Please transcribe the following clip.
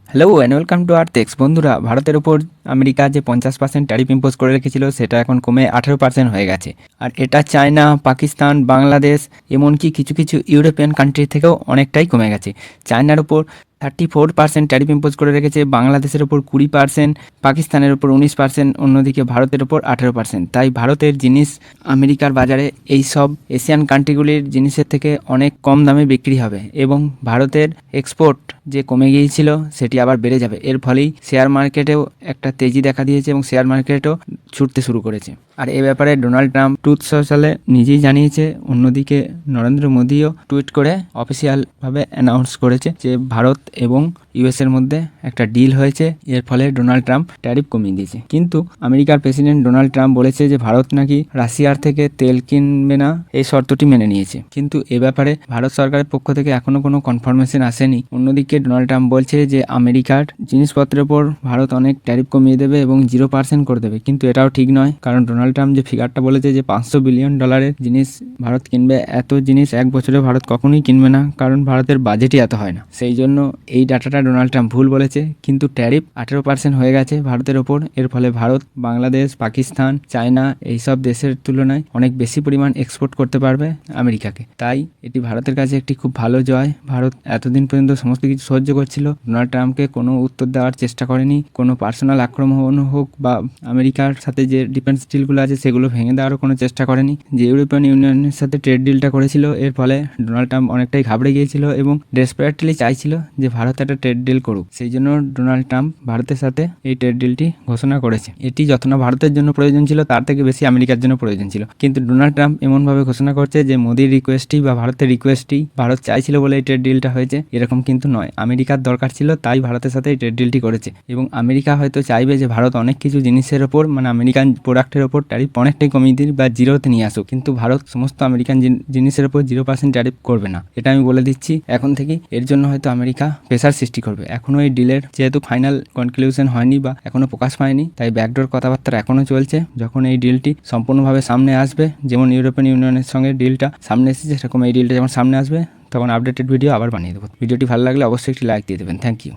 Hello and welcome to Earthex. বন্ধুরা, ভারতের ওপর আমেরিকা যে 50% ট্যারিফ ইম্পোজ করে রেখেছিল সেটা এখন কমে 18% হয়ে গেছে। আর এটা চায়না, পাকিস্তান, বাংলাদেশ, এমনকি কিছু কিছু ইউরোপিয়ান কান্ট্রি থেকেও অনেকটাই কমে গেছে। চায়নার ওপর 34% ট্যারিফ ইম্পোজ করে রেখেছে, বাংলাদেশের ওপর 20%, পাকিস্তানের ওপর 19%, অন্যদিকে ভারতের ওপর 18%। তাই ভারতের জিনিস আমেরিকার বাজারে এই সব এশিয়ান কান্ট্রিগুলির জিনিসের থেকে অনেক কম দামে বিক্রি হবে এবং ভারতের এক্সপোর্ট যে কমে গিয়েছিল সেটি আবার বেড়ে যাবে। এর ফলেই শেয়ার মার্কেটেও একটা তেজি দেখা দিয়েছে এবং শেয়ার মার্কেটও ছুটতে শুরু করেছে। আর এ ব্যাপারে ডোনাল্ড ট্রাম্প ট্রুথ সোশ্যালে নিজেই জানিয়েছে। অন্যদিকে নরেন্দ্র মোদীও টুইট করে অফিসিয়ালভাবে অ্যানাউন্স করেছে যে ভারত এবং ইউএসের মধ্যে একটা ডিল হয়েছে, এর ফলে ডোনাল্ড ট্রাম্প ট্যারিফ কমিয়ে দিয়েছে। কিন্তু আমেরিকার প্রেসিডেন্ট ডোনাল্ড ট্রাম্প বলেছে যে ভারত নাকি রাশিয়ার থেকে তেল কিনবে না, এই শর্তটি মেনে নিয়েছে। কিন্তু এ ব্যাপারে ভারত সরকারের পক্ষ থেকে এখনো কোনো কনফার্মেশন আসেনি। অন্যদিকে ডোনাল্ড ট্রাম্প বলছে যে আমেরিকার জিনিসপত্রের উপর ভারত অনেক ট্যারিফ কমিয়ে দেবে এবং 0% করে দেবে। কিন্তু এটাও ঠিক নয়, কারণ ডোনাল্ড ট্রাম্প যে ফিগারটা বলেছে যে $500 বিলিয়ন জিনিস ভারত কিনবে, এত জিনিস এক বছরে ভারত কখনোই কিনবে না, কারণ ভারতের বাজেটই এত হয় না। সেই জন্য এই ডাটাটা ডোনাল্ড ট্রাম্প ভুল বলেছে। কিন্তু ট্যারিফ 18% হয়ে গেছে ভারতের ওপর। এর ফলে ভারত বাংলাদেশ, পাকিস্তান, চায়না এইসব দেশের তুলনায় অনেক বেশি পরিমাণ এক্সপোর্ট করতে পারবে আমেরিকাকে। তাই এটি ভারতের কাছে একটি খুব ভালো জয়। ভারত এতদিন পর্যন্ত সমস্ত কিছু সহ্য করছিল, ডোনাল্ড ট্রাম্পকে কোনো উত্তর দেওয়ার চেষ্টা করেনি। কোনো পার্সোনাল আক্রমণ হোক বা আমেরিকার সাথে যে ডিফেন্স ডিলগুলো আছে সেগুলো ভেঙে দেওয়ারও কোনো চেষ্টা করেনি। যে ইউরোপিয়ান ইউনিয়নের সাথে ট্রেড ডিলটা করেছিল, এর ফলে ডোনাল্ড ট্রাম্প অনেকটাই ঘাবড়ে গিয়েছিল এবং ডেসপারেটলি চাইছিল যে ভারত একটা ট্রেড ডিল করুক। সেই জন্য ডোনাল্ড ট্রাম্প ভারতের সাথে এই ট্রেড ডিলটি ঘোষণা করেছে। এটি যত না ভারতের জন্য প্রয়োজন ছিল তার থেকে বেশি আমেরিকার জন্য প্রয়োজন ছিল। কিন্তু ডোনাল্ড ট্রাম্প এমনভাবে ঘোষণা করছে যে মোদির রিকোয়েস্টই বা ভারতের রিকোয়েস্টই ভারত চাইছিল বলে এই ট্রেড ডিলটা হয়েছে, এরকম কিন্তু নয়। আমেরিকার দরকার ছিল, তাই ভারতের সাথে এই ট্রেড ডিলটি করেছে। এবং আমেরিকা হয়তো চাইবে যে ভারত অনেক কিছু জিনিসের ওপর, মানে আমেরিকান প্রোডাক্টের ওপর ট্যারিফ অনেকটাই কমিয়ে দিন বা জিরোতে নিয়ে আসুক, কিন্তু ভারত সমস্ত আমেরিকান জিনিসের ওপর 0% ট্যারিফ করবে না। এটা আমি বলে দিচ্ছি এখন থেকেই। এর জন্য হয়তো আমেরিকা প্রেসার সৃষ্টি করবে। এখনও এই ডিলের যেহেতু ফাইনাল কনক্লুশন হয়নি বা এখনও প্রকাশ পায়নি, তাই ব্যাকডোর কথাবার্তা এখনও চলছে। যখন এই ডিলটি সম্পূর্ণভাবে সামনে আসবে, যেমন ইউরোপিয়ান ইউনিয়নের সঙ্গে ডিলটা সামনে এসেছে, সেরকম এই ডিলটা যখন সামনে আসবে তখন আপডেটেড ভিডিও আবার বানিয়ে দেবো। ভিডিওটি ভালো লাগলে অবশ্যই একটি লাইক দিয়ে দেবেন। Thank you.